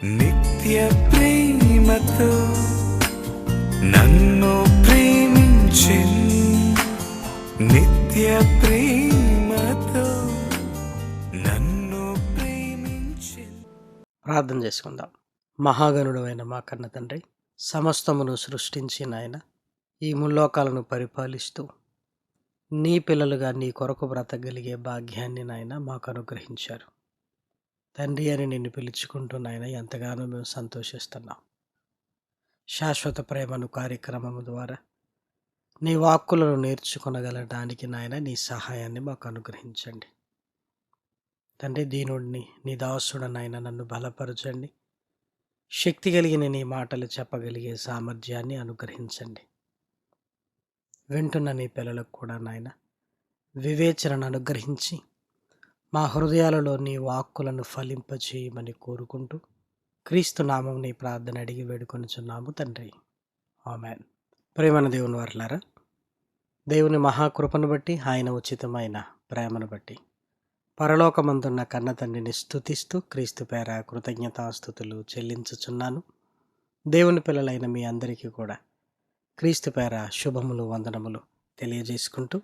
నిత్య ప్రేమతో నన్ను ప్రేమించెను, నిత్య ప్రేమతో నన్ను ప్రేమించెను. ప్రార్థన చేసుకుందాం. మహాగణుడు అయిన మా కన్న తండ్రి, సమస్తమును సృష్టించిన ఆయన, ఈ ముల్లోకాలను పరిపాలిస్తూ నీ పిల్లలుగా నీ కొరకు బ్రతకగలిగే భాగ్యాన్ని నాయన మాకు అనుగ్రహించారు. తండ్రి అని నిన్ను పిలుచుకుంటూ నాయన ఎంతగానో మేము సంతోషిస్తున్నాం. శాశ్వత ప్రేమను కార్యక్రమం ద్వారా నీ వాక్కులను నేర్చుకొనగలడానికి నాయన నీ సహాయాన్ని మాకు అనుగ్రహించండి. తండ్రి, దీనుడిని నీ దాసుడనైనా నన్ను బలపరచండి. శక్తి కలిగిన నీ మాటలు చెప్పగలిగే సామర్థ్యాన్ని అనుగ్రహించండి. వింటున్న నీ పిల్లలకు కూడా నాయన వివేచనను అనుగ్రహించి మా హృదయాలలో నీ వాక్కులను ఫలింపచేయమని కోరుకుంటూ క్రీస్తు నామం నీ ప్రార్థన అడిగి వేడుకొనుచున్నాము తండ్రి, ఆమేన్. ప్రేమన దేవుని వర్లారా, దేవుని మహాకృపను బట్టి, ఆయన ఉచితమైన ప్రేమను బట్టి పరలోకమందున్న కన్న తండ్రిని స్తుతిస్తూ క్రీస్తు పేర కృతజ్ఞతాస్తుతులు చెల్లించుచున్నాను. దేవుని పిల్లలైన మీ అందరికీ కూడా క్రీస్తు పేర శుభములు, వందనములు తెలియజేసుకుంటూ,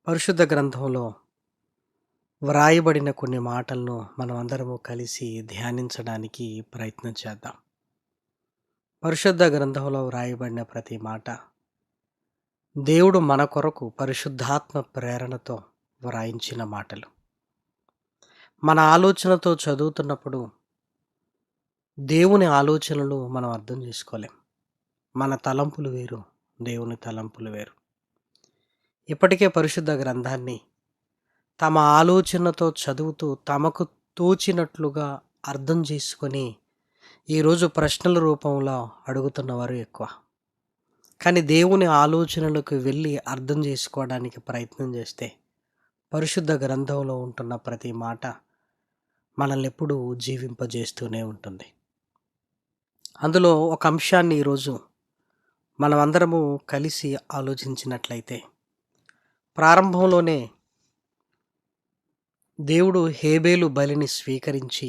పరిశుద్ధ గ్రంథంలో వ్రాయబడిన కొన్ని మాటలను మనం అందరము కలిసి ధ్యానించడానికి ప్రయత్నం చేద్దాం. పరిశుద్ధ గ్రంథంలో వ్రాయబడిన ప్రతి మాట దేవుడు మన కొరకు పరిశుద్ధాత్మ ప్రేరణతో వ్రాయించిన మాటలు. మన ఆలోచనతో చదువుతున్నప్పుడు దేవుని ఆలోచనలు మనం అర్థం చేసుకోలేం. మన తలంపులు వేరు, దేవుని తలంపులు వేరు. ఇప్పటికే పరిశుద్ధ గ్రంథాన్ని తమ ఆలోచనతో చదువుతూ తమకు తోచినట్లుగా అర్థం చేసుకొని ఈరోజు ప్రశ్నల రూపంలో అడుగుతున్నవారు ఎక్కువ. కానీ దేవుని ఆలోచనలకు వెళ్ళి అర్థం చేసుకోవడానికి ప్రయత్నం చేస్తే పరిశుద్ధ గ్రంథంలో ఉంటున్న ప్రతి మాట మనల్ని ఎప్పుడూ జీవింపజేస్తూనే ఉంటుంది. అందులో ఒక అంశాన్ని ఈరోజు మనమందరము కలిసి ఆలోచించినట్లయితే, ప్రారంభంలోనే దేవుడు హేబేలు బలిని స్వీకరించి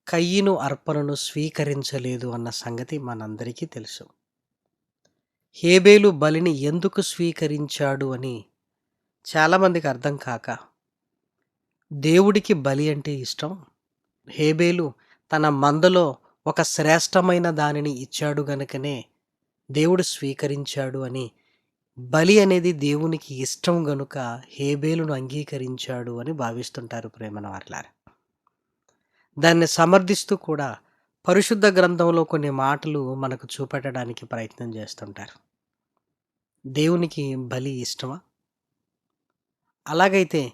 కయ్యను అర్పణను స్వీకరించలేదు అన్న సంగతి మనందరికీ తెలుసు. హేబేలు బలిని ఎందుకు స్వీకరించాడు అని చాలామందికి అర్థం కాక, దేవుడికి బలి అంటే ఇష్టం, హేబేలు తన మందలో ఒక శ్రేష్టమైన దానిని ఇచ్చాడు గనుకనే దేవుడు స్వీకరించాడు అని, బలి అనేది దేవునికి ఇష్టం గనుక హేబేలును అంగీకరించాడు అని భావిస్తుంటారు ప్రేమన వారలారా. దాన్ని సమర్థిస్తూ కూడా పరిశుద్ధ గ్రంథంలో కొన్ని మాటలు మనకు చూపెట్టడానికి ప్రయత్నం చేస్తుంటారు. దేవునికి బలి ఇష్టమా? అలాగైతే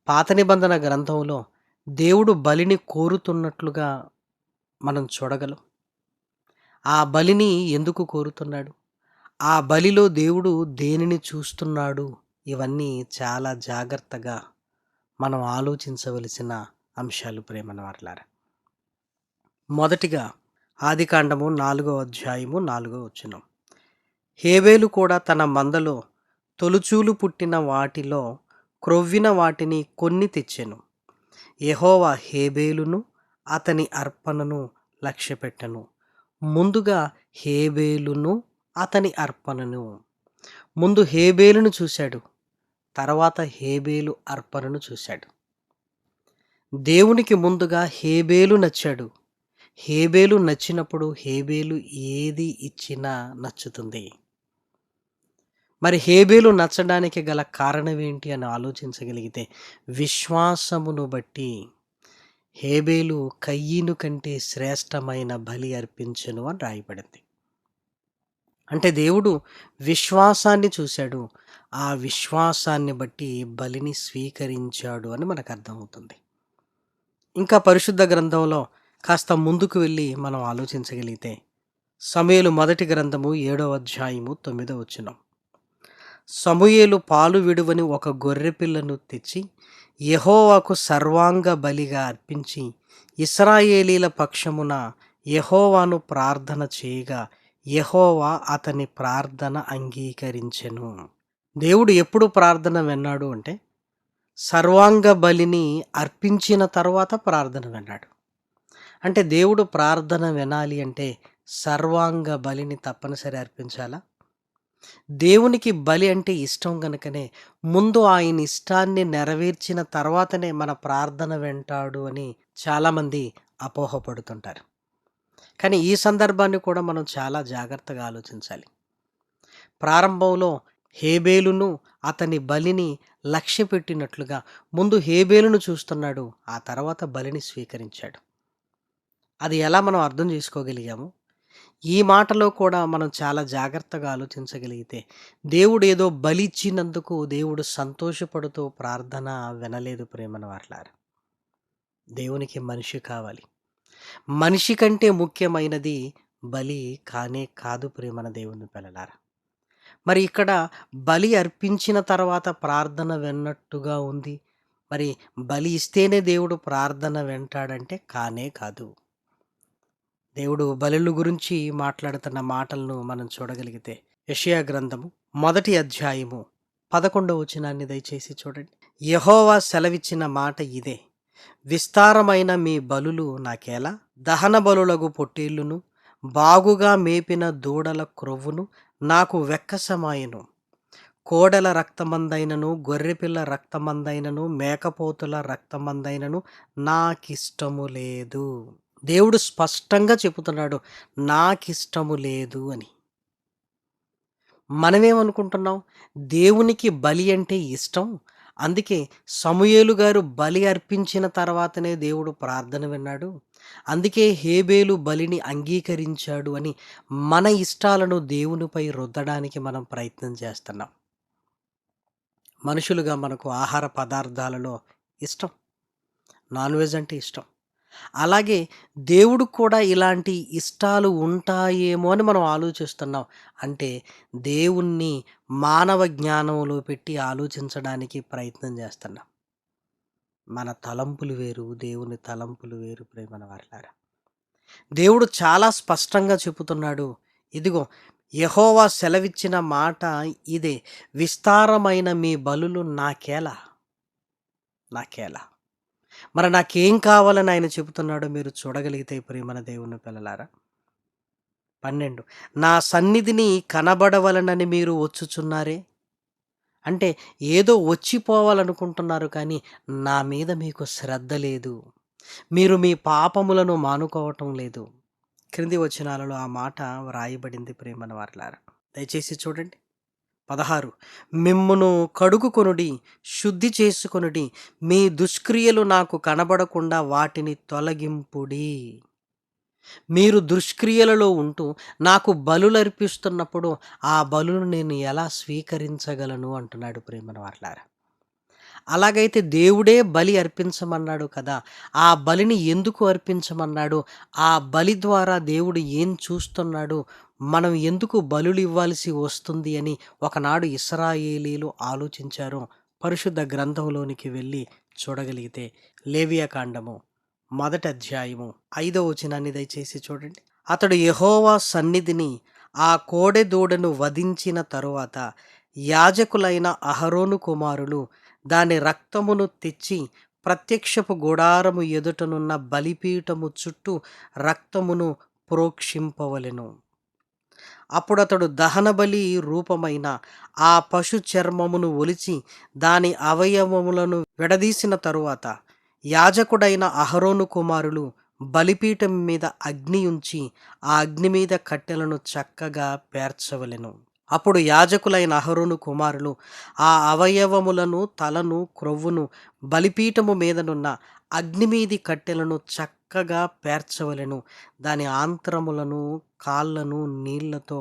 పాత నిబంధన గ్రంథంలో దేవుడు బలిని కోరుతున్నట్లుగా మనం చూడగలం. ఆ బలిని ఎందుకు కోరుతున్నాడు? ఆ బలిలో దేవుడు దేనిని చూస్తున్నాడు? ఇవన్నీ చాలా జాగ్రత్తగా మనం ఆలోచించవలసిన అంశాలు ప్రేమన వారలారా. మొదటిగా ఆదికాండము 4వ అధ్యాయము 4వ వచనం. హేబేలు కూడా తన మందలో తొలుచూలు పుట్టిన వాటిలో క్రొవ్విన వాటిని కొన్ని తెచ్చెను. యెహోవా హేబేలును అతని అర్పణను లక్ష్యపెట్టెను. ముందుగా హేబేలును అతని అర్పణను. ముందు హేబేలును చూశాడు, తర్వాత హేబేలు అర్పణను చూశాడు. దేవునికి ముందుగా హేబేలు నచ్చాడు. హేబేలు నచ్చినప్పుడు హేబేలు ఏది ఇచ్చినా నచ్చుతుంది. మరి హేబేలు నచ్చడానికి గల కారణం ఏంటి అని ఆలోచించగలిగితే, విశ్వాసమును బట్టి హేబేలు కయ్యను కంటే శ్రేష్టమైన బలి అర్పించెను అని రాయబడింది. అంటే దేవుడు విశ్వాసాన్ని చూశాడు, ఆ విశ్వాసాన్ని బట్టి బలిని స్వీకరించాడు అని మనకు అర్థమవుతుంది. ఇంకా పరిశుద్ధ గ్రంథంలో కాస్త ముందుకు వెళ్ళి మనం ఆలోచించగలిగితే, సమూయేలు మొదటి గ్రంథము 7వ అధ్యాయము 9వ వచనం. సమూయేలు పాలు విడువని ఒక గొర్రెపిల్లను తెచ్చి యెహోవాకు సర్వాంగ బలిగా అర్పించి ఇశ్రాయేలీల పక్షమున యెహోవాను ప్రార్థన చేయగా యెహోవా అతని ప్రార్థన అంగీకరించెను. దేవుడు ఎప్పుడు ప్రార్థన విన్నాడు అంటే, సర్వాంగ బలిని అర్పించిన తర్వాత ప్రార్థన విన్నాడు. అంటే దేవుడు ప్రార్థన వినాలి అంటే సర్వాంగ బలిని తప్పనిసరి అర్పించాలా? దేవునికి బలి అంటే ఇష్టం గనుకనే ముందు ఆయన ఇష్టాన్ని నెరవేర్చిన తర్వాతనే మన ప్రార్థన వింటాడు అని చాలామంది అపోహపడుతుంటారు. కానీ ఈ సందర్భాన్ని కూడా మనం చాలా జాగ్రత్తగా ఆలోచించాలి. ప్రారంభంలో హేబేలును అతని బలిని లక్ష్యపెట్టినట్లుగా ముందు హేబేలును చూస్తున్నాడు. ఆ తర్వాత బలిని స్వీకరించాడు. అది ఎలా మనం అర్థం చేసుకోగలిగాము? ఈ మాటలో కూడా మనం చాలా జాగ్రత్తగా ఆలోచించగలిగితే దేవుడు ఏదో బలి ఇచ్చినందుకు దేవుడు సంతోషపడుతూ ప్రార్థన వినలేదు ప్రేమన వారలారా. దేవునికి మనిషి కావాలి. మనిషి కంటే ముఖ్యమైనది బలి కానే కాదు ప్రేమన దేవుని పిల్లలారా. మరి ఇక్కడ బలి అర్పించిన తర్వాత ప్రార్థన విన్నట్టుగా ఉంది. మరి బలి ఇస్తేనే దేవుడు ప్రార్థన వింటాడంటే కానే కాదు. దేవుడు బలుల గురించి మాట్లాడుతున్న మాటలను మనం చూడగలిగితే యెషయా గ్రంథము 1వ అధ్యాయము 11వ వచనాన్ని దయచేసి చూడండి. యెహోవా సెలవిచ్చిన మాట ఇదే, విస్తారమైన మీ బలులు నాకేలా, దహన బలులగు పొట్టేళ్లును బాగుగా మేపిన దూడల క్రొవ్వును నాకు వెక్కసమాయెను. కోడెల రక్తమందైనను గొర్రెపిల్ల రక్తమందైనను మేకపోతుల రక్తమందైనను నాకిష్టము లేదు. దేవుడు స్పష్టంగా చెబుతున్నాడు, నాకిష్టము లేదు అని. మనమేమనుకుంటున్నాం? దేవునికి బలి అంటే ఇష్టం, అందుకే సమూయేలు గారు బలి అర్పించిన తర్వాతనే దేవుడు ప్రార్థన విన్నాడు, అందుకే హేబేలు బలిని అంగీకరించాడు అని మన ఇష్టాలను దేవునిపై రుద్దడానికి మనం ప్రయత్నం చేస్తున్నాం. మనుషులుగా మనకు ఆహార పదార్థాలలో ఇష్టం, నాన్ వెజ్ అంటే ఇష్టం. అలాగే దేవుడికి కూడా ఇలాంటి ఇష్టాలు ఉంటాయేమో అని మనం ఆలోచిస్తున్నాం. అంటే దేవుణ్ణి మానవ జ్ఞానంలో పెట్టి ఆలోచించడానికి ప్రయత్నం చేస్తున్నాం. మన తలంపులు వేరు, దేవుని తలంపులు వేరు ప్రేమన వారలారా. దేవుడు చాలా స్పష్టంగా చెబుతున్నాడు, ఇదిగో యెహోవా సెలవిచ్చిన మాట ఇదే, విస్తారమైన మీ బలులు నాకేలా. మరి నాకేం కావాలని ఆయన చెబుతున్నాడో మీరు చూడగలిగితే ప్రియమైన దేవుని పిల్లలారా. 12, నా సన్నిధిని కనబడవలనని మీరు వచ్చుచున్నారే. అంటే ఏదో వచ్చిపోవాలనుకుంటున్నారు, కానీ నా మీద మీకు శ్రద్ధ లేదు. మీరు మీ పాపములను మానుకోవటం లేదు. క్రింది వచనాలలో ఆ మాట వ్రాయబడింది ప్రియమైన వారలారా. దయచేసి చూడండి. 16, మిమ్మును కడుగుకొనుడి, శుద్ధి చేసుకొనుడి, మీ దుష్క్రియలు నాకు కనబడకుండా వాటిని తొలగింపుడి. మీరు దుష్క్రియలలో ఉంటూ నాకు బలులర్పిస్తున్నప్పుడు ఆ బలులను నేను ఎలా స్వీకరించగలను అంటున్నాడు ప్రేమన వారలారా. అలాగైతే దేవుడే బలి అర్పించమన్నాడు కదా, ఆ బలిని ఎందుకు అర్పించమన్నాడు? ఆ బలి ద్వారా దేవుడు ఏం చూస్తున్నాడు? మనం ఎందుకు బలులు ఇవ్వాల్సి వస్తుంది అని ఒకనాడు ఇశ్రాయేలీలు ఆలోచించారు. పరిశుద్ధ గ్రంథంలోనికి వెళ్ళి చూడగలిగితే లేవియాకాండము 1వ అధ్యాయము 5వ వచనాన్ని దయచేసి చూడండి. అతడు యెహోవా సన్నిధిని ఆ కోడె దూడను వధించిన తరువాత యాజకులైన అహరోను కుమారులు దాని రక్తమును తెచ్చి ప్రత్యక్షపు గుడారము ఎదుటనున్న బలిపీఠము చుట్టూ రక్తమును ప్రోక్షింపవలెను. అప్పుడతడు దహనబలి రూపమైన ఆ పశు చర్మమును ఒలిచి దాని అవయవములను విడదీసిన తరువాత యాజకుడైన అహరోను కుమారులు బలిపీఠం మీద అగ్ని ఉంచి ఆ అగ్ని మీద కట్టెలను చక్కగా పేర్చవలెను. అప్పుడు యాజకులైన అహరోను కుమారులు ఆ అవయవములను, తలను, క్రొవ్వును బలిపీఠము మీదనున్న అగ్నిమీది కట్టెలను చక్కగా పేర్చవలెను. దాని ఆంత్రములను, కాళ్ళను నీళ్లతో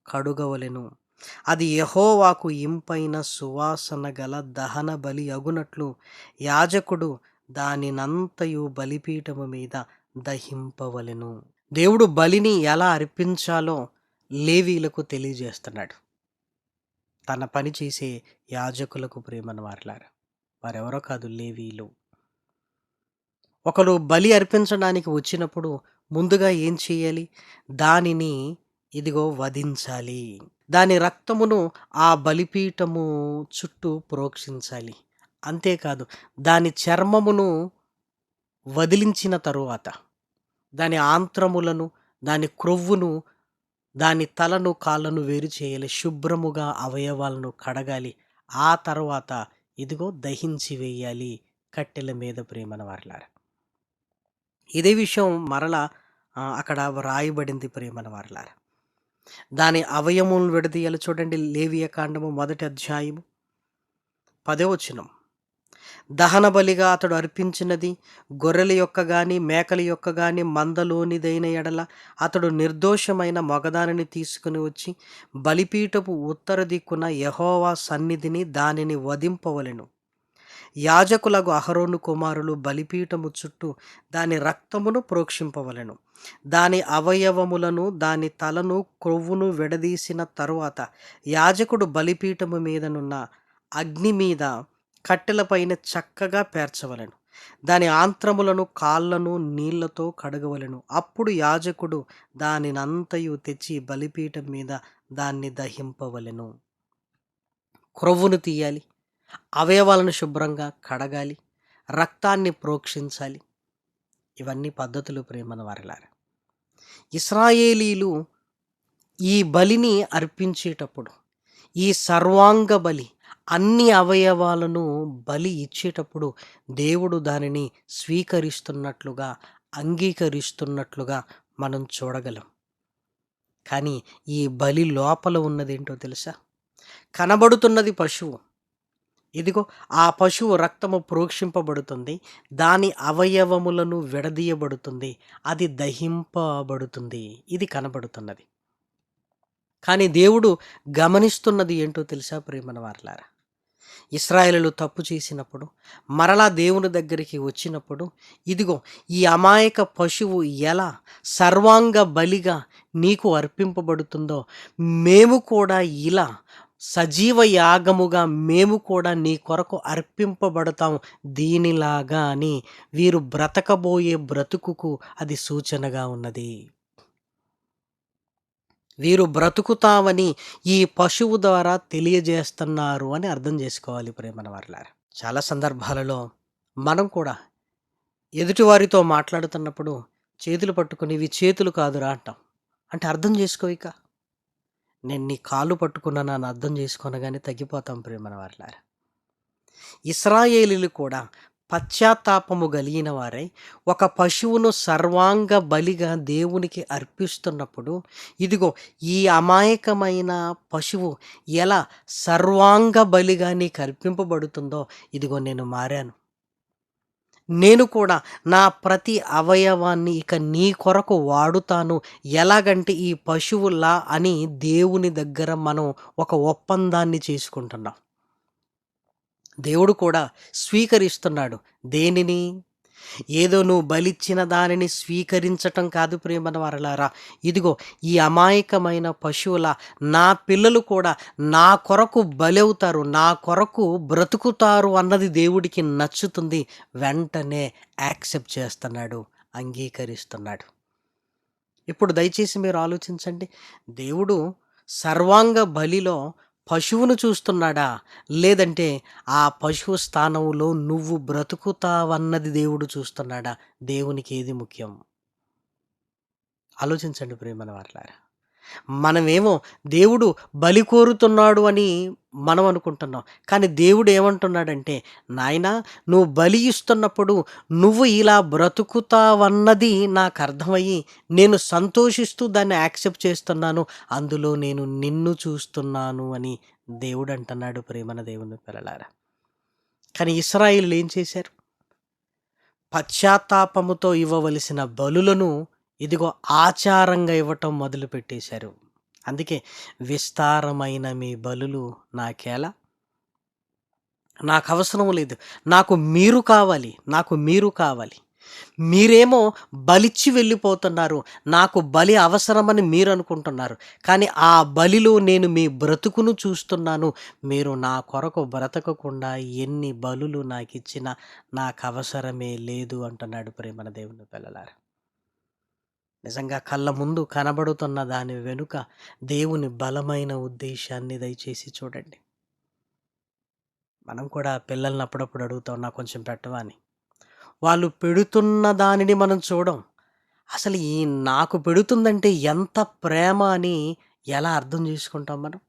కడుగవలెను. అది యెహోవాకు ఇంపైన సువాసన గల దహన బలి అగునట్లు యాజకుడు దానినంతయు బలిపీఠము మీద దహింపవలెను. దేవుడు బలిని ఎలా అర్పించాలో లేవీలకు తెలియజేస్తున్నాడు. తన పని చేసే యాజకులకు ప్రేమన వారలారా. వారెవరో కాదు, లేవీలు. ఒకరు బలి అర్పించడానికి వచ్చినప్పుడు ముందుగా ఏం చేయాలి? దానిని ఇదిగో వధించాలి. దాని రక్తమును ఆ బలిపీఠము చుట్టూ ప్రోక్షించాలి. అంతేకాదు, దాని చర్మమును వదిలించిన తరువాత దాని ఆంత్రములను, దాని క్రొవ్వును, దాని తలను, కాళ్ళను వేరు చేయాలి. శుభ్రముగా అవయవాలను కడగాలి. ఆ తర్వాత ఇదిగో దహించి వేయాలి కట్టెల మీద ప్రియమైన వారలారా. ఇదే విషయం మరలా అక్కడ వ్రాయబడింది ప్రియమైన వారలారా. దాని అవయములను విడదీయాలి. చూడండి, లేవియ కాండము 1వ అధ్యాయము 10వ వచనం. దహన బలిగా అతడు అర్పించినది గొర్రెల యొక్క గాని మేకల యొక్క గాని మందలోనిదైన ఎడల అతడు నిర్దోషమైన మగదానిని తీసుకుని వచ్చి బలిపీఠపు ఉత్తర దిక్కున యెహోవా సన్నిధిని దానిని వధింపవలెను. యాజకులకు అహరోను కుమారులు బలిపీఠము చుట్టూ దాని రక్తమును ప్రోక్షింపవలెను. దాని అవయవములను, దాని తలను, క్రొవ్వును విడదీసిన తరువాత యాజకుడు బలిపీఠము మీదనున్న అగ్ని మీద కట్టెలపైన చక్కగా పేర్చవలెను. దాని ఆంత్రములను, కాళ్ళను నీళ్లతో కడగవలెను. అప్పుడు యాజకుడు దానినంతయు తెచ్చి బలిపీఠం మీద దాన్ని దహింపవలెను. క్రొవ్వును తీయాలి, అవయవాలను శుభ్రంగా కడగాలి, రక్తాన్ని ప్రోక్షించాలి. ఇవన్నీ పద్ధతులు ప్రియమైన వారలారా. ఇశ్రాయేలీలు ఈ బలిని అర్పించేటప్పుడు, ఈ సర్వాంగ బలి, అన్ని అవయవాలను బలి ఇచ్చేటప్పుడు దేవుడు దానిని స్వీకరిస్తున్నట్లుగా, అంగీకరిస్తున్నట్లుగా మనం చూడగలం. కానీ ఈ బలి లోపల ఉన్నదేంటో తెలుసా? కనబడుతున్నది పశువు. ఇదిగో ఆ పశువు రక్తము ప్రోక్షింపబడుతుంది, దాని అవయవములను విడదీయబడుతుంది, అది దహింపబడుతుంది. ఇది కనబడుతున్నది. కానీ దేవుడు గమనిస్తున్నది ఏంటో తెలుసా ప్రియమైన వారలారా? ఇశ్రాయేలులు తప్పు చేసినప్పుడు, మరలా దేవుని దగ్గరికి వచ్చినప్పుడు, ఇదిగో ఈ అమాయక పశువు ఎలా సర్వాంగ బలిగా నీకు అర్పింపబడుతుందో, మేము కూడా ఇలా సజీవ యాగముగా మేము కూడా నీ కొరకు అర్పింపబడతాం దీనిలాగా అని వీరు బ్రతకబోయే బ్రతుకుకు అది సూచనగా ఉన్నది. వీరు బ్రతుకుతామని ఈ పశువు ద్వారా తెలియజేస్తున్నారు అని అర్థం చేసుకోవాలి ప్రియమైన వారలారా. చాలా సందర్భాలలో మనం కూడా ఎదుటివారితో మాట్లాడుతున్నప్పుడు చేతులు పట్టుకుని ఇవి చేతులు కాదురా అంటాం. అంటే అర్థం చేసుకో, ఇక నేను నీ కాళ్ళు పట్టుకున్నాను అని అర్థం చేసుకోనగానే తగ్గిపోతాం ప్రియమైన వారలారా. ఇశ్రాయేలీలు కూడా పశ్చాత్తాపము కలిగిన వారై ఒక పశువును సర్వాంగ బలిగా దేవునికి అర్పిస్తున్నప్పుడు, ఇదిగో ఈ అమాయకమైన పశువు ఎలా సర్వాంగ బలిగా నీకు అర్పింపబడుతుందో, ఇదిగో నేను మారాను. నేను కూడా నా ప్రతి అవయవాన్ని ఇక నీ కొరకు వాడుతాను. ఎలాగంటే ఈ పశువులా అని దేవుని దగ్గర మనం ఒక ఒప్పందాన్ని చేసుకుంటున్నాం. దేవుడు కూడా స్వీకరిస్తున్నాడు. దేనిని? ఏదో నువ్వు బలిచ్చిన దానిని స్వీకరించటం కాదు ప్రియమైన వారలారా. ఇదిగో ఈ అమాయకమైన పశువుల నా పిల్లలు కూడా నా కొరకు బలవుతారు, నా కొరకు బ్రతుకుతారు అన్నది దేవుడికి నచ్చుతుంది. వెంటనే యాక్సెప్ట్ చేస్తున్నాడు, అంగీకరిస్తున్నాడు. ఇప్పుడు దయచేసి మీరు ఆలోచించండి, దేవుడు సర్వాంగ బలిలో పశువును చూస్తున్నాడా, లేదంటే ఆ పశువు స్థానంలో నువ్వు బ్రతుకుతావన్నది దేవుడు చూస్తున్నాడా? దేవునికి ఏది ముఖ్యం? ఆలోచించండి ప్రియమైన వారలారా. మనమేమో దేవుడు బలి కోరుతున్నాడు అని మనం అనుకుంటున్నాం. కానీ దేవుడు ఏమంటున్నాడంటే, నాయనా నువ్వు బలి ఇస్తున్నప్పుడు నువ్వు ఇలా బ్రతుకుతావన్నది నాకు అర్థమయ్యి నేను సంతోషిస్తూ దాన్ని యాక్సెప్ట్ చేస్తున్నాను. అందులో నేను నిన్ను చూస్తున్నాను అని దేవుడు అంటున్నాడు ప్రేమన దేవుని పిల్లలారా. కానీ ఇశ్రాయేలీయులు ఏం చేశారు? పశ్చాత్తాపముతో ఇవ్వవలసిన బలులను ఇదిగో ఆచారంగా ఇవ్వటం మొదలుపెట్టేశారు. అందుకే విస్తారమైన మీ బలులు నాకేలా, నాకు అవసరం లేదు, నాకు మీరు కావాలి, నాకు మీరు కావాలి. మీరేమో బలిచ్చి వెళ్ళిపోతున్నారు, నాకు బలి అవసరమని మీరు అనుకుంటున్నారు. కానీ ఆ బలిలో నేను మీ బ్రతుకును చూస్తున్నాను. మీరు నా కొరకు బ్రతకకుండా ఎన్ని బలులు నాకు ఇచ్చినా నాకు అవసరమే లేదు అంటున్నాడు ప్రేమన దేవుని పిల్లలారా. నిజంగా కళ్ళ ముందు కనబడుతున్న దాని వెనుక దేవుని బలమైన ఉద్దేశాన్ని దయచేసి చూడండి. మనం కూడా పిల్లల్ని అప్పుడప్పుడు అడుగుతాం, నాకు కొంచెం పెట్టవా అని. వాళ్ళు పెడుతున్న దానిని మనం చూడం, అసలు ఈ నాకు పెడుతుందంటే ఎంత ప్రేమ అని ఎలా అర్థం చేసుకుంటాం మనం?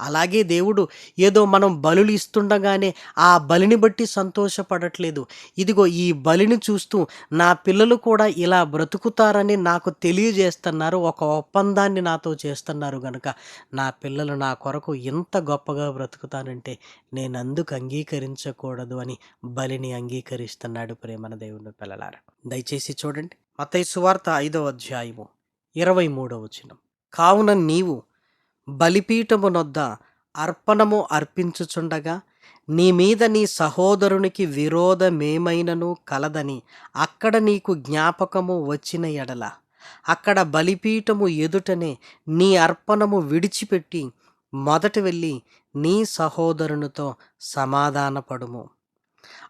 అలాగే దేవుడు ఏదో మనం బలులు ఇస్తుండగానే ఆ బలిని బట్టి సంతోషపడట్లేదు. ఇదిగో ఈ బలిని చూస్తూ నా పిల్లలు కూడా ఇలా బ్రతుకుతారని నాకు తెలియజేస్తున్నారు. ఒక ఒప్పందాన్ని నాతో చేస్తున్నారు గనుక నా పిల్లలు నా కొరకు ఇంత గొప్పగా బ్రతుకుతానంటే నేనందుకు అంగీకరించకూడదు అని బలిని అంగీకరిస్తున్నాడు ప్రేమన దేవుని పిల్లలారా. దయచేసి చూడండి. మత్తయి సువార్త 5వ అధ్యాయము 23వ వచనం. కావున నీవు బలిపీఠమునొద్ద అర్పణము అర్పించుచుండగా నీ మీద నీ సహోదరునికి విరోధమేమైనను కలదని అక్కడ నీకు జ్ఞాపకము వచ్చిన ఎడల అక్కడ బలిపీఠము ఎదుటనే నీ అర్పణము విడిచిపెట్టి మొదట వెళ్ళి నీ సహోదరునితో సమాధానపడుము.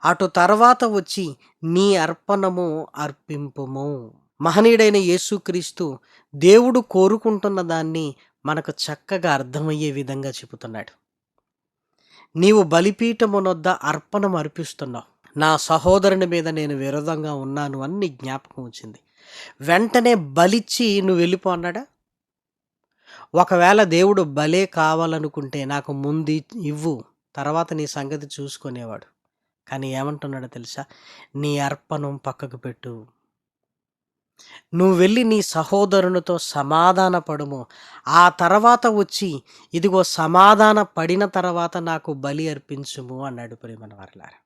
అటు తర్వాత వచ్చి నీ అర్పణము అర్పింపుము. మహనీయుడైన యేసుక్రీస్తు దేవుడు కోరుకుంటున్న దాన్ని మనకు చక్కగా అర్థమయ్యే విధంగా చెబుతున్నాడు. నీవు బలిపీఠమునొద్ద అర్పణం అర్పిస్తున్నావు. నా సహోదరుని మీద నేను విరోధంగా ఉన్నాను అని నీ జ్ఞాపకం వచ్చింది. వెంటనే బలిచ్చి నువ్వు వెళ్ళిపో అన్నాడా? ఒకవేళ దేవుడు బలే కావాలనుకుంటే నాకు ముందు ఇవ్వు, తర్వాత నీ సంగతి చూసుకునేవాడు. కానీ ఏమంటున్నాడో తెలుసా? నీ అర్పణం పక్కకు పెట్టు. నువ్వు వెళ్ళి నీ సహోదరునితో సమాధాన పడుము. ఆ తర్వాత వచ్చి ఇదిగో సమాధాన పడిన తర్వాత నాకు బలి అర్పించుము అన్నాడు ప్రేమన వారలారా.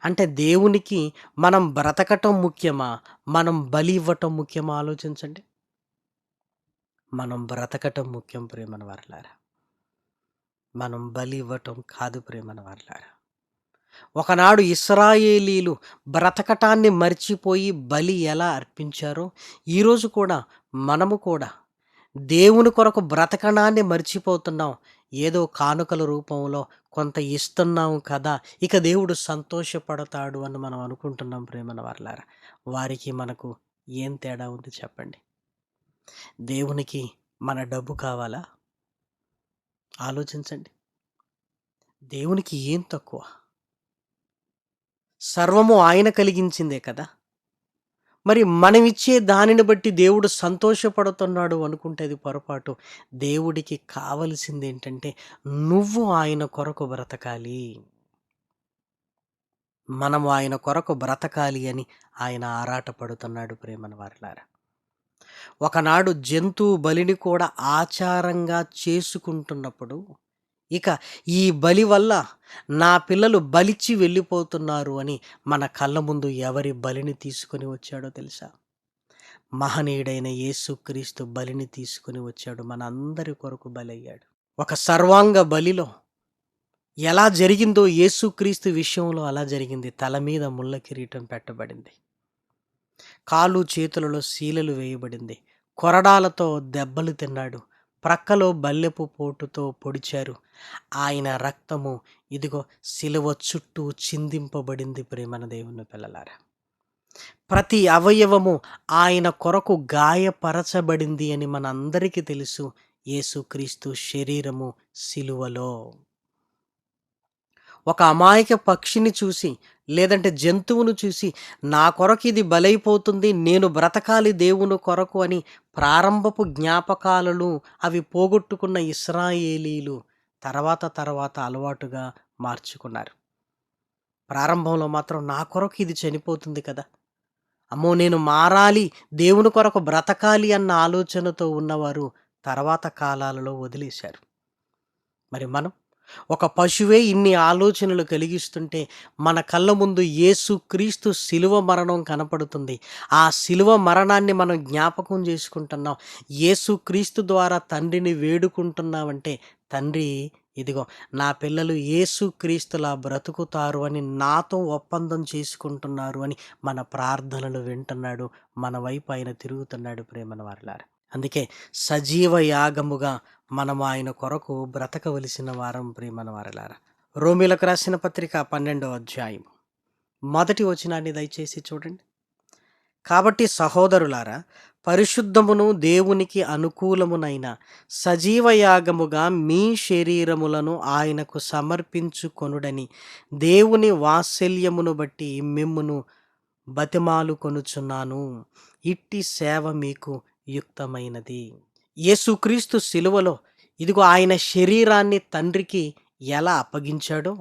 అంటే దేవునికి మనం బ్రతకటం ముఖ్యమా, మనం బలి ఇవ్వటం ముఖ్యమా? ఆలోచించండి. మనం బ్రతకటం ముఖ్యం ప్రేమన వారలారా, మనం బలి ఇవ్వటం కాదు ప్రేమన వారలారా. ఒకనాడు ఇశ్రాయేలీలు బ్రతకటాన్ని మర్చిపోయి బలి ఎలా అర్పించారో ఈరోజు కూడా మనము కూడా దేవుని కొరకు బ్రతకడాన్ని మర్చిపోతున్నాం. ఏదో కానుకల రూపంలో కొంత ఇస్తున్నాం కదా, ఇక దేవుడు సంతోషపడతాడు అని మనం అనుకుంటున్నాం ప్రేమన వారలారా. వారికి మనకు ఏం తేడా ఉంది చెప్పండి? దేవునికి మన డబ్బు కావాలా? ఆలోచించండి. దేవునికి ఏం తక్కువ? సర్వము ఆయన కలిగించిందే కదా. మరి మనమిచ్చే దానిని బట్టి దేవుడు సంతోషపడుతున్నాడు అనుకుంటే అది పొరపాటు. దేవుడికి కావలసింది ఏంటంటే నువ్వు ఆయన కొరకు బ్రతకాలి. మనము ఆయన కొరకు బ్రతకాలి అని ఆయన ఆరాటపడుతున్నాడు ప్రేమన వారలారా. ఒకనాడు జంతువు బలిని కూడా ఆచారంగా చేసుకుంటున్నప్పుడు ఇక ఈ బలి వల్ల నా పిల్లలు బలిచ్చి వెళ్ళిపోతున్నారు అని మన కళ్ళ ముందు ఎవరి బలిని తీసుకొని వచ్చాడో తెలుసా? మహనీయుడైన యేసుక్రీస్తు బలిని తీసుకొని వచ్చాడు. మన అందరి కొరకు బలయ్యాడు. ఒక సర్వాంగ బలిలో ఎలా జరిగిందో యేసుక్రీస్తు విషయంలో అలా జరిగింది. తల మీద ముళ్ళ కిరీటం పెట్టబడింది, కాలు చేతులలో శీలలు వేయబడింది, కొరడాలతో దెబ్బలు తిన్నాడు, ప్రక్కలో బల్లెపు పోటుతో పొడిచారు. ఆయన రక్తము ఇదిగో శిలువ చుట్టూ చిందింపబడింది ప్రేమన దేవుని పిల్లలారా. ప్రతి అవయవము ఆయన కొరకు గాయపరచబడింది అని మనందరికీ తెలుసు. యేసుక్రీస్తు శరీరము శిలువలో ఒక అమాయక పక్షిని చూసి లేదంటే జంతువును చూసి నా కొరకు ఇది బలైపోతుంది, నేను బ్రతకాలి దేవుని కొరకు అని ప్రారంభపు జ్ఞాపకాలను అవి పోగొట్టుకున్న ఇశ్రాయేలీలు తర్వాత అలవాటుగా మార్చుకున్నారు. ప్రారంభంలో మాత్రం నా కొరకు ఇది చనిపోతుంది కదా, అమ్మో నేను మారాలి, దేవుని కొరకు బ్రతకాలి అన్న ఆలోచనతో ఉన్నవారు తర్వాత కాలాలలో వదిలేశారు. మరి మనం ఒక పశువే ఇన్ని ఆలోచనలు కలిగిస్తుంటే మన కళ్ళ ముందు యేసుక్రీస్తు శిలువ మరణం కనపడుతుంది. ఆ శిలువ మరణాన్ని మనం జ్ఞాపకం చేసుకుంటున్నాం. యేసుక్రీస్తు ద్వారా తండ్రిని వేడుకుంటున్నామంటే తండ్రి ఇదిగో నా పిల్లలు యేసుక్రీస్తులా బ్రతుకుతారు అని నాతో ఒప్పందం చేసుకుంటున్నారు అని మన ప్రార్థనలు వింటున్నాడు. మన వైపు ఆయన తిరుగుతున్నాడు ప్రేమన వారలారా. అందుకే సజీవ యాగముగా మనం ఆయన కొరకు బ్రతకవలసిన వారం ప్రేమన వారలారా. రోమీలకు రాసిన పత్రిక 12వ అధ్యాయం 1వ వచనాన్ని దయచేసి చూడండి. కాబట్టి సహోదరులారా, పరిశుద్ధమును దేవునికి అనుకూలమునైన సజీవ యాగముగా మీ శరీరములను ఆయనకు సమర్పించుకొనుడని దేవుని వాత్సల్యమును బట్టి మిమ్మును బతిమాలు కొనుచున్నాను. ఇట్టి సేవ మీకు యుక్తమైనది. యేసుక్రీస్తు శిలువలో ఇదిగో ఆయన శరీరాన్ని తండ్రికి ఎలా అప్పగించాడో,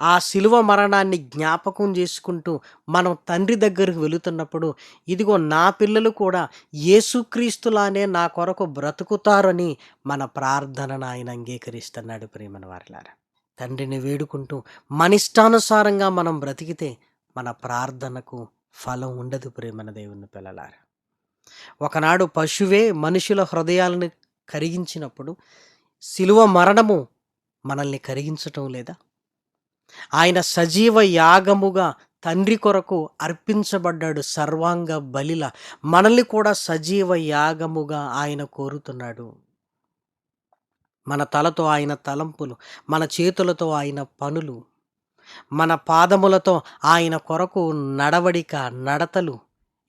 ఆ శిలువ మరణాన్ని జ్ఞాపకం చేసుకుంటూ మనం తండ్రి దగ్గరికి వెళుతున్నప్పుడు, ఇదిగో నా పిల్లలు కూడా యేసుక్రీస్తులానే నా కొరకు బ్రతుకుతారని మన ప్రార్థనను ఆయన అంగీకరిస్తున్నాడు ప్రియమైన వారలారా. తండ్రిని వేడుకుంటూ మన ఇష్టానుసారంగా మనం బ్రతికితే మన ప్రార్థనకు ఫలం ఉండదు ప్రియమైన దేవుని పిల్లలారా. ఒకనాడు పశువే మనుషుల హృదయాలను కరిగించినప్పుడు శిలువ మరణము మనల్ని కరిగించటం లేదా? ఆయన సజీవ యాగముగా తండ్రి కొరకు అర్పించబడ్డాడు సర్వాంగ బలిలా. మనల్ని కూడా సజీవ యాగముగా ఆయన కోరుతున్నాడు. మన తలతో ఆయన తలంపులు, మన చేతులతో ఆయన పనులు, మన పాదములతో ఆయన కొరకు నడవడిక, నడతలు,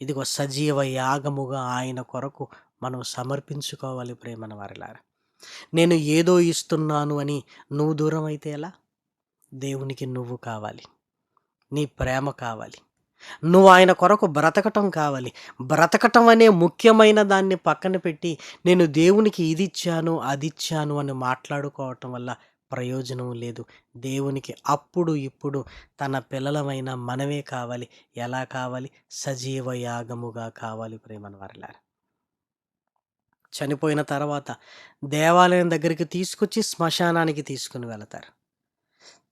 ఇదిగో సజీవ యాగముగా ఆయన కొరకు మనం సమర్పించుకోవాలి ప్రేమన వారిలారా. నేను ఏదో ఇస్తున్నాను అని నువ్వు దూరం అయితే ఎలా? దేవునికి నువ్వు కావాలి, నీ ప్రేమ కావాలి, నువ్వు ఆయన కొరకు బ్రతకటం కావాలి. బ్రతకటం అనే ముఖ్యమైన దాన్ని పక్కన పెట్టి నేను దేవునికి ఇది ఇచ్చాను అది ఇచ్చాను అని మాట్లాడుకోవటం వల్ల ప్రయోజనం లేదు. దేవునికి అప్పుడు ఇప్పుడు తన పిల్లలమైన మనమే కావాలి. ఎలా కావాలి? సజీవ యాగముగా కావాలి ప్రేమన వారలారా. చనిపోయిన తర్వాత దేవాలయం దగ్గరికి తీసుకొచ్చి శ్మశానానికి తీసుకుని వెళతారు.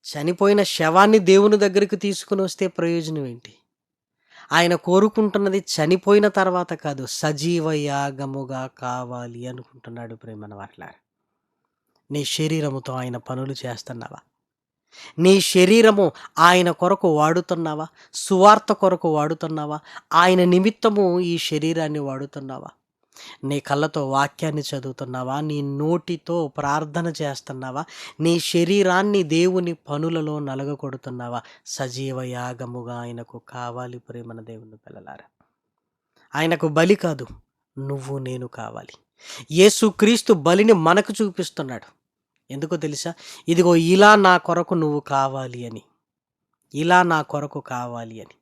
చనిపోయిన శవాన్ని దేవుని దగ్గరికి తీసుకుని వస్తే ప్రయోజనం ఏంటి? ఆయన కోరుకుంటున్నది చనిపోయిన తర్వాత కాదు, సజీవ యాగముగా కావాలి అనుకుంటున్నాడు ప్రేమన వారలారా. నీ శరీరముతో ఆయన పనులు చేస్తున్నావా? నీ శరీరము ఆయన కొరకు వాడుతున్నావా? సువార్త కొరకు వాడుతున్నావా? ఆయన నిమిత్తము ఈ శరీరాన్ని వాడుతున్నావా? నీ కళ్ళతో వాక్యాన్ని చదువుతున్నావా? నీ నోటితో ప్రార్థన చేస్తున్నావా? నీ శరీరాన్ని దేవుని పనులలో నలగకొడుతున్నావా? సజీవ యాగముగా ఆయనకు కావాలి ప్రేమన దేవుని పిల్లలారా. ఆయనకు బలి కాదు, నువ్వు నేను కావాలి. యేసుక్రీస్తు బలిని మనకు చూపిస్తున్నాడు. ఎందుకో తెలుసా? ఇదిగో ఇలా నా కొరకు నువ్వు కావాలి అని, ఇలా నా కొరకు కావాలి అని.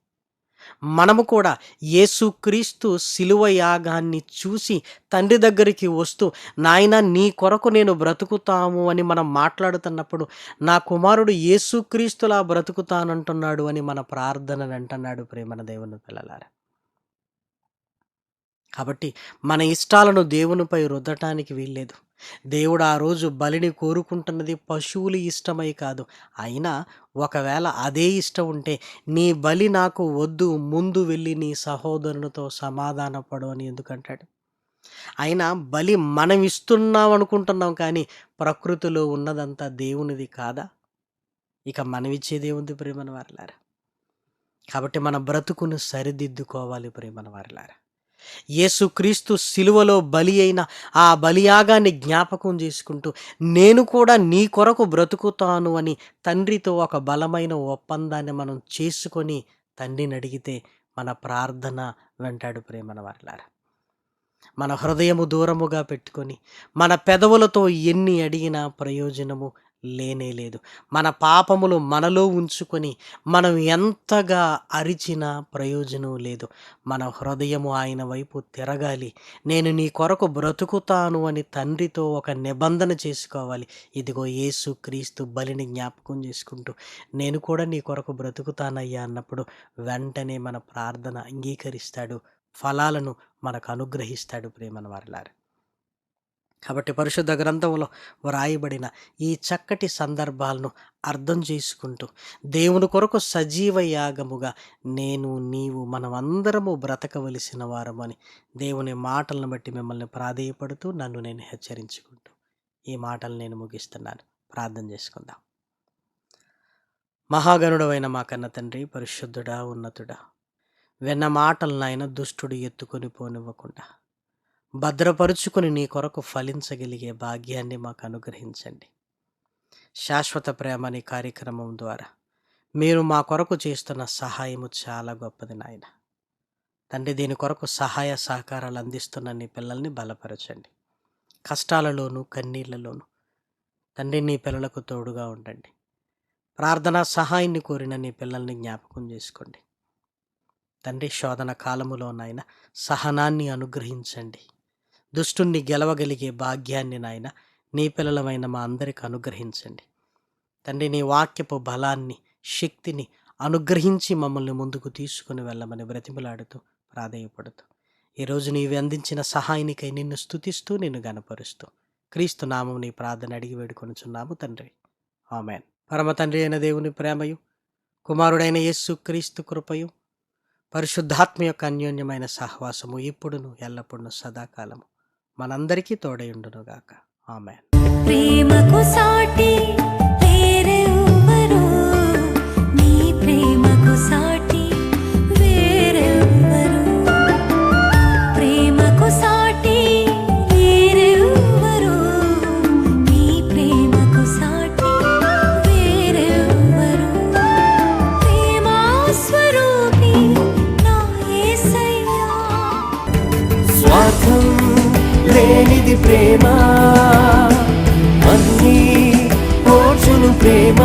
మనము కూడా యేసుక్రీస్తు శిలువ యాగాన్ని చూసి తండ్రి దగ్గరికి వస్తూ, నాయన నీ కొరకు నేను బ్రతుకుతాము అని మనం మాట్లాడుతున్నప్పుడు, నా కుమారుడు యేసుక్రీస్తులా బ్రతుకుతానంటున్నాడు అని మన ప్రార్థనని అంటున్నాడు ప్రేమన దేవుని పిల్లలారా. కాబట్టి మన ఇష్టాలను దేవునిపై రుద్దటానికి వీల్లేదు. దేవుడు ఆ రోజు బలిని కోరుకుంటున్నది పశువులు ఇష్టమై కాదు. అయినా ఒకవేళ అదే ఇష్టం ఉంటే, నీ బలి నాకు వద్దు, ముందు వెళ్ళి నీ సహోదరునితో సమాధానపడు అని ఎందుకంటాడు? అయినా బలి మనం ఇస్తున్నాం అనుకుంటున్నాం, కానీ ప్రకృతిలో ఉన్నదంతా దేవునిది కాదా? ఇక మనమిచ్చేదే ఉంది ప్రేమన వారలారా. కాబట్టి మన బ్రతుకును సరిదిద్దుకోవాలి ప్రేమన వారలారా. యేసుక్రీస్తు శిలువలో బలి అయిన ఆ బలియాగాన్ని జ్ఞాపకం చేసుకుంటూ, నేను కూడా నీ కొరకు బ్రతుకుతాను అని తండ్రితో ఒక బలమైన ఒప్పందాన్ని మనం చేసుకొని తండ్రిని అడిగితే మన ప్రార్థన వెంటాడు ప్రేమన వారలారా. మన హృదయము దూరముగా పెట్టుకొని మన పెదవులతో ఎన్ని అడిగినా ప్రయోజనము లేనే లేదు. మన పాపములు మనలో ఉంచుకొని మనం ఎంతగా అరిచినా ప్రయోజనం లేదు. మన హృదయము ఆయన వైపు తిరగాలి. నేను నీ కొరకు బ్రతుకుతాను అని తండ్రితో ఒక నిబంధన చేసుకోవాలి. ఇదిగో యేసుక్రీస్తు బలిని జ్ఞాపకం చేసుకుంటూ, నేను కూడా నీ కొరకు బ్రతుకుతానయ్యా అన్నప్పుడు వెంటనే మన ప్రార్థన అంగీకరిస్తాడు, ఫలాలను మనకు అనుగ్రహిస్తాడు ప్రేమన వారలారా. కాబట్టి పరిశుద్ధ గ్రంథంలో వ్రాయబడిన ఈ చక్కటి సందర్భాలను అర్థం చేసుకుంటూ, దేవుని కొరకు సజీవ యాగముగా నేను నీవు మనమందరము బ్రతకవలసిన వారమని దేవుని మాటలను బట్టి మిమ్మల్ని ప్రాధేయపడుతూ నన్ను నేను హెచ్చరించుకుంటూ ఈ మాటలు నేను ముగిస్తున్నాను. ప్రార్థన చేసుకుందాం. మహాగణుడవైన మా కన్న తండ్రి, పరిశుద్ధుడా, ఉన్నతుడా, విన్న మాటలను ఆయన దుష్టుడు ఎత్తుకొని పోనివ్వకుండా భద్రపరుచుకుని నీ కొరకు ఫలించగలిగే భాగ్యాన్ని మాకు అనుగ్రహించండి. శాశ్వత ప్రేమ అనే కార్యక్రమం ద్వారా మీరు మా కొరకు చేస్తున్న సహాయము చాలా గొప్పది నాయన. తండ్రి, దీని కొరకు సహాయ సహకారాలు అందిస్తున్న నీ పిల్లల్ని బలపరచండి. కష్టాలలోనూ కన్నీళ్లలోనూ తండ్రి నీ పిల్లలకు తోడుగా ఉండండి. ప్రార్థనా సహాయాన్ని కోరిన నీ పిల్లల్ని జ్ఞాపకం చేసుకోండి. తండ్రి, శోధన కాలములో నాయన సహనాన్ని అనుగ్రహించండి. దుష్టుణ్ణి గెలవగలిగే భాగ్యాన్ని నాయన నీ పిల్లలమైన మా అందరికి అనుగ్రహించండి. తండ్రి, నీ వాక్యపు బలాన్ని, శక్తిని అనుగ్రహించి మమ్మల్ని ముందుకు తీసుకుని వెళ్ళమని బ్రతిమలాడుతూ ప్రాధేయపడుతూ ఈరోజు నీవు అందించిన సహాయానికై నిన్ను స్తుతిస్తూ నిన్ను గనపరుస్తూ క్రీస్తు నామం నీ ప్రార్థన అడిగి వేడుకొనుచున్నాము తండ్రి. ఆమేన్. పరమ తండ్రి అయిన దేవుని ప్రేమయు, కుమారుడైన యేసు క్రీస్తు కృపయు, పరిశుద్ధాత్మ యొక్క అన్యోన్యమైన సహవాసము ఇప్పుడును ఎల్లప్పుడూ సదాకాలము మనందరికీ తోడయుండునుగాక. ఆమేన్. ప్రేమకు సాటి వేరెవ్వరు, నీ ప్రేమకు సాటి వేరెవ్వరు, ప్రేమకు సాటి వేరెవ్వరు, నీ ప్రేమకు సాటి వేరెవ్వరు. ప్రేమా స్వరూపి నా యేసయ్యా, స్వార్థం లేనిది ప్రేమ, అన్నీ ఓర్చును ప్రేమ,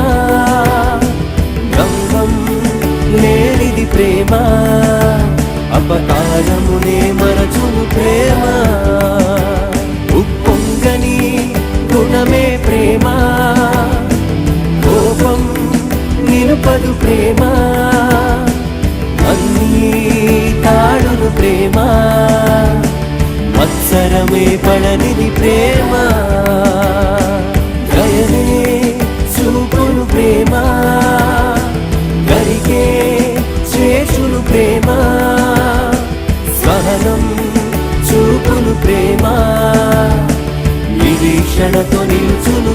గంగం లేనిది ప్రేమ, అపకారమునే మరచును ప్రేమ, ఉప్పొంగని గుణమే ప్రేమ, కోపం నిలుపదు ప్రేమ, అన్నీ తాడును ప్రేమ, మత్సరమే పడనిది ప్రేమ, దయనే చూపును ప్రేమ, గరికే చేచును ప్రేమ, సహనం చూపును ప్రేమ, నిరీక్షణతో నిలుచును